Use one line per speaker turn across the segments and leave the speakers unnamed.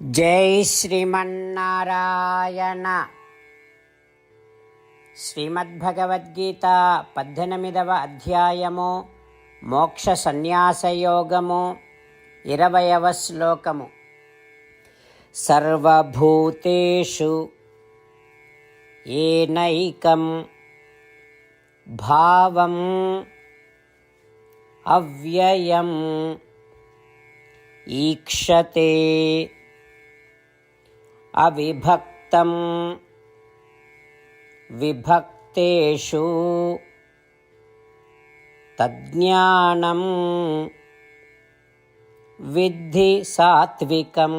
జై శ్రీమన్నారాయణ. శ్రీమద్భగవద్గీత 18వ అధ్యాయము మోక్ష సన్యాసయోగము 20వ శ్లోకము. సర్వభూతేషు ఏనైకం భావం అవ్యయం ఈక్షతే అవిభక్తం విభక్తేషు తజ్ఞానం విద్ధి సాత్వికం.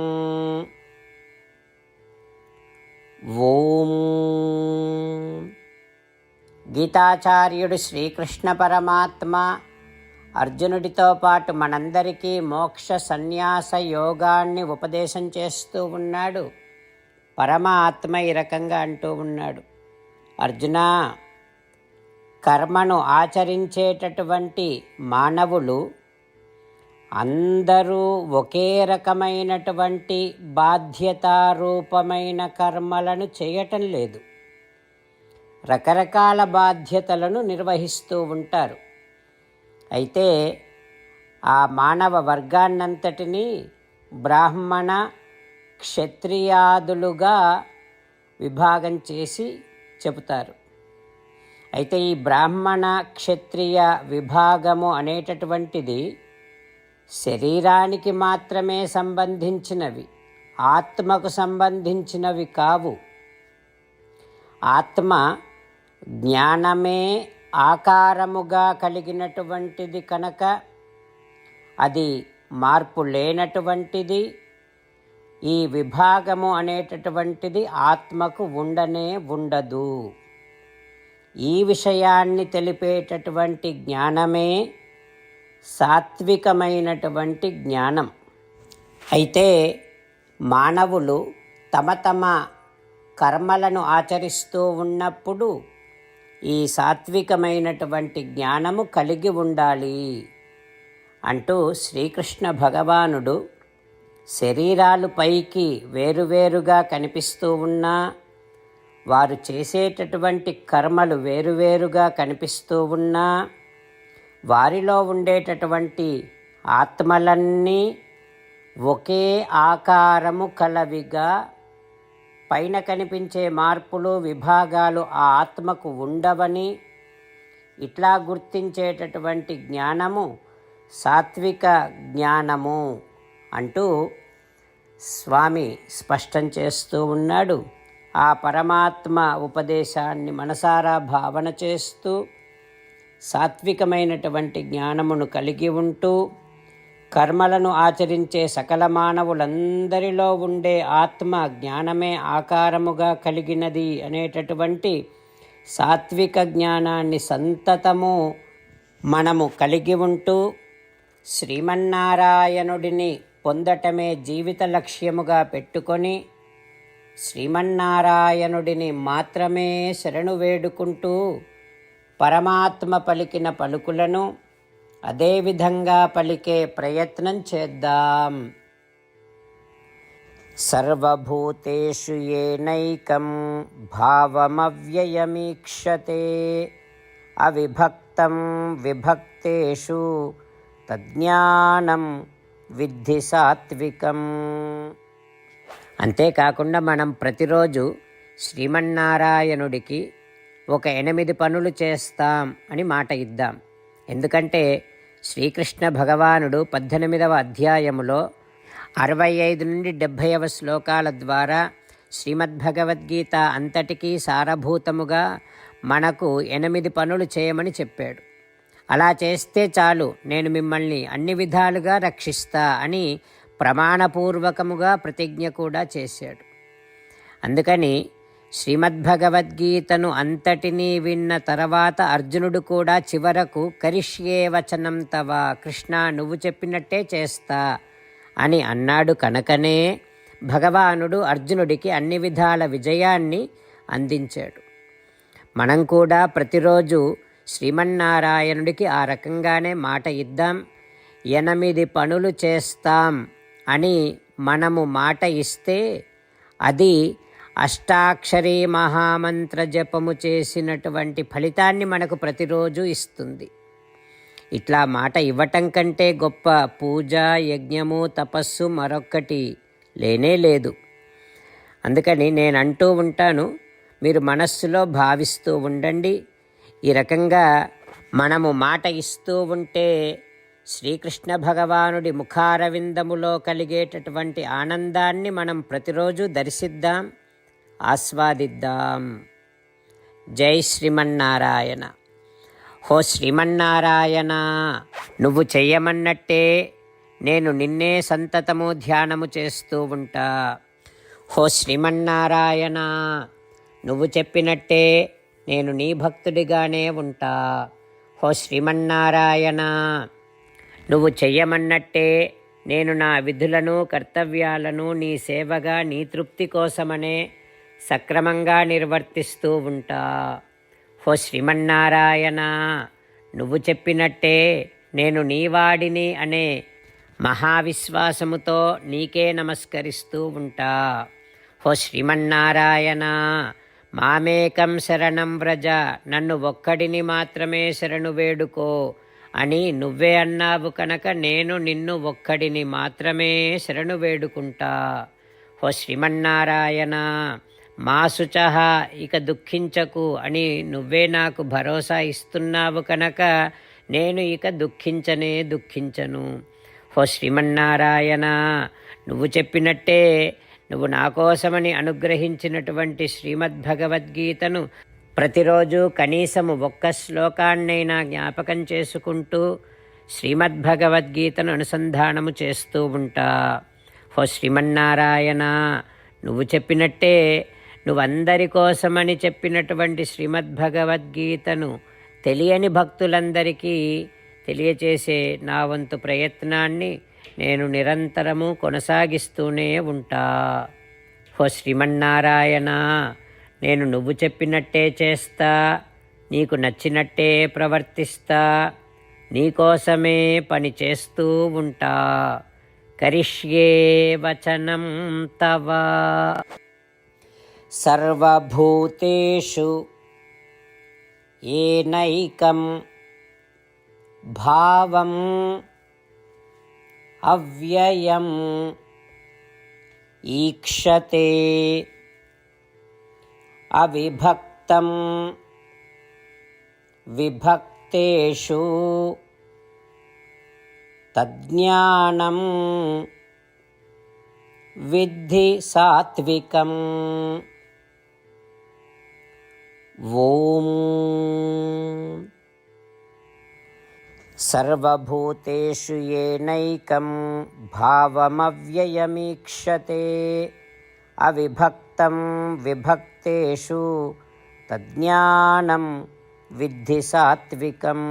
ఓం. గీతాచార్యుడు శ్రీకృష్ణ పరమాత్మ అర్జునుడితో పాటు మనందరికీ మోక్ష సన్యాస యోగాన్ని ఉపదేశం చేస్తూ ఉన్నాడు. పరమాత్మ ఈ రకంగా అంటూ ఉన్నాడు, అర్జున, కర్మను ఆచరించేటటువంటి మానవులు అందరూ ఒకే రకమైనటువంటి బాధ్యతారూపమైన కర్మలను చేయటం లేదు. రకరకాల బాధ్యతలను నిర్వహిస్తూ ఉంటారు. అయితే ఆ మానవ వర్గాన్నంతటినీ బ్రాహ్మణ క్షత్రియాదులుగా విభాగం చేసి చెబుతారు. అయితే ఈ బ్రాహ్మణ క్షత్రియ విభాగము అనేటటువంటిది శరీరానికి మాత్రమే సంబంధించినవి, ఆత్మకు సంబంధించినవి కావు. ఆత్మ జ్ఞానమే ఆకారముగా కలిగినటువంటిది కనుక అది మార్పు లేనటువంటిది. ఈ విభాగము అనేటటువంటిది ఆత్మకు ఉండనే ఉండదు. ఈ విషయాన్ని తెలిపేటటువంటి జ్ఞానమే సాత్వికమైనటువంటి జ్ఞానం. అయితే మానవులు తమ తమ కర్మలను ఆచరిస్తూ ఉన్నప్పుడు ఈ సాత్వికమైనటువంటి జ్ఞానము కలిగి ఉండాలి అంటూ శ్రీకృష్ణ భగవానుడు శరీరాలు పైకి వేరువేరుగా కనిపిస్తూ ఉన్నా, వారు చేసేటటువంటి కర్మలు వేరువేరుగా కనిపిస్తూ ఉన్నా, వారిలో ఉండేటటువంటి ఆత్మలన్నీ ఒకే ఆకారము కలవిగా, పైన కనిపించే మార్పులు విభాగాలు ఆ ఆత్మకు ఉండవని ఇట్లా గుర్తించేటటువంటి జ్ఞానము సాత్విక జ్ఞానము అంటూ స్వామి స్పష్టం చేస్తూ ఉన్నాడు. ఆ పరమాత్మ ఉపదేశాన్ని మనసారా భావన చేస్తూ సాత్వికమైనటువంటి జ్ఞానమును కలిగి ఉంటూ కర్మలను ఆచరించే సకల మానవులందరిలో ఉండే ఆత్మ జ్ఞానమే ఆకారముగా కలిగినది అనేటటువంటి సాత్విక జ్ఞానాన్ని సంతతము మనము కలిగి ఉంటూ శ్రీమన్నారాయణుడిని పొందటమే జీవిత లక్ష్యముగా పెట్టుకొని శ్రీమన్నారాయణుడిని మాత్రమే శరణు వేడుకుంటూ పరమాత్మ పలికిన పలుకులను అదేవిధంగా పలికే ప్రయత్నం చేద్దాం. సర్వభూతేషు ఏనైకం భావమవ్యయమీక్షతే అవిభక్తం విభక్తేషు తజ్ఞానం విద్ధి సాత్వికం. అంతేకాకుండా మనం ప్రతిరోజు శ్రీమన్నారాయణుడికి ఒక 8 పనులు చేస్తాం అని మాట ఇద్దాం. ఎందుకంటే శ్రీకృష్ణ భగవానుడు 18వ అధ్యాయములో 65 నుండి 70వ శ్లోకాల ద్వారా శ్రీమద్భగవద్గీత అంతటికీ సారభూతముగా మనకు 8 పనులు చేయమని చెప్పాడు. అలా చేస్తే చాలు, నేను మిమ్మల్ని అన్ని విధాలుగా రక్షిస్తా అని ప్రమాణపూర్వకముగా ప్రతిజ్ఞ కూడా చేశాడు. అందుకని శ్రీమద్భగవద్గీతను అంతటినీ విన్న తర్వాత అర్జునుడు కూడా చివరకు కరిష్యే వచనం తవ, కృష్ణ నువ్వు చెప్పినట్టే చేస్తా అని అన్నాడు. కనుకనే భగవానుడు అర్జునుడికి అన్ని విధాల విజయాన్ని అందించాడు. మనం కూడా ప్రతిరోజు శ్రీమన్నారాయణుడికి ఆ రకంగానే మాట ఇద్దాం. 8 పనులు చేస్తాం అని మనము మాట ఇస్తే అది అష్టాక్షరీ మహామంత్ర జపము చేసినటువంటి ఫలితాన్ని మనకు ప్రతిరోజు ఇస్తుంది. ఇట్లా మాట ఇవ్వటం కంటే గొప్ప పూజ, యజ్ఞము, తపస్సు మరొక్కటి లేనే లేదు. అందుకని నేను అంటూ ఉంటాను, మీరు మనస్సులో భావిస్తూ ఉండండి. ఈ రకంగా మనము మాట ఇస్తూ ఉంటే శ్రీకృష్ణ భగవానుడి ముఖారవిందములో కలిగేటటువంటి ఆనందాన్ని మనం ప్రతిరోజు దర్శిద్దాం, ఆస్వాదిద్దాం. జై శ్రీమన్నారాయణ. హో శ్రీమన్నారాయణ, నువ్వు చెయ్యమన్నట్టే నేను నిన్నే సంతతము ధ్యానము చేస్తూ ఉంటా. హో శ్రీమన్నారాయణ, నువ్వు చెప్పినట్టే నేను నీ భక్తుడిగానే ఉంటా. హో శ్రీమన్నారాయణ, నువ్వు చెయ్యమన్నట్టే నేను నా విధులను, కర్తవ్యాలను నీ సేవగా, నీ తృప్తి కోసమనే సక్రమంగా నిర్వర్తిస్తూ ఉంటా. హో శ్రీమన్నారాయణ, నువ్వు చెప్పినట్టే నేను నీవాడిని అనే మహావిశ్వాసముతో నీకే నమస్కరిస్తూ ఉంటా. హో శ్రీమన్నారాయణ, మామేకం శరణం వ్రజ, నన్ను ఒక్కడిని మాత్రమే శరణు వేడుకో అని నువ్వే అన్నావు కనుక నేను నిన్ను ఒక్కడిని మాత్రమే శరణు వేడుకుంటా. హో శ్రీమన్నారాయణ, మా శుచః, ఇక దుఃఖించకు అని నువ్వే నాకు భరోసా ఇస్తున్నావు కనుక నేను ఇక దుఃఖించను. హో శ్రీమన్నారాయణ, నువ్వు చెప్పినట్టే నువ్వు నా కోసమని అనుగ్రహించినటువంటి శ్రీమద్భగవద్గీతను ప్రతిరోజు కనీసము ఒక్క శ్లోకాన్నైనా జ్ఞాపకం చేసుకుంటూ శ్రీమద్భగవద్గీతను అనుసంధానము చేస్తూ ఉంటా. హో శ్రీమన్నారాయణ, నువ్వు చెప్పినట్టే నువ్వందరి కోసమని చెప్పినటువంటి శ్రీమద్భగవద్గీతను తెలియని భక్తులందరికీ తెలియచేసే నా వంతు ప్రయత్నాన్ని నేను నిరంతరము కొనసాగిస్తూనే ఉంటా. హో శ్రీమన్నారాయణ, నేను నువ్వు చెప్పినట్టే చేస్తా, నీకు నచ్చినట్టే ప్రవర్తిస్తా, నీకోసమే పని చేస్తూ ఉంటా. కరిష్యే వచనం తవ. సర్వభూతేషు ఏనైకం భావం అవ్యయం ఈక్షతే అవిభక్తం విభక్తేషు తజ్ఞానం విద్ధి సాత్వికం. ఓం. సర్వభూతేషు ఏనైకం భావమవ్యయమీక్షతే అవిభక్తం విభక్తేషు తజ్ఞానం విద్ధి సాత్వికం.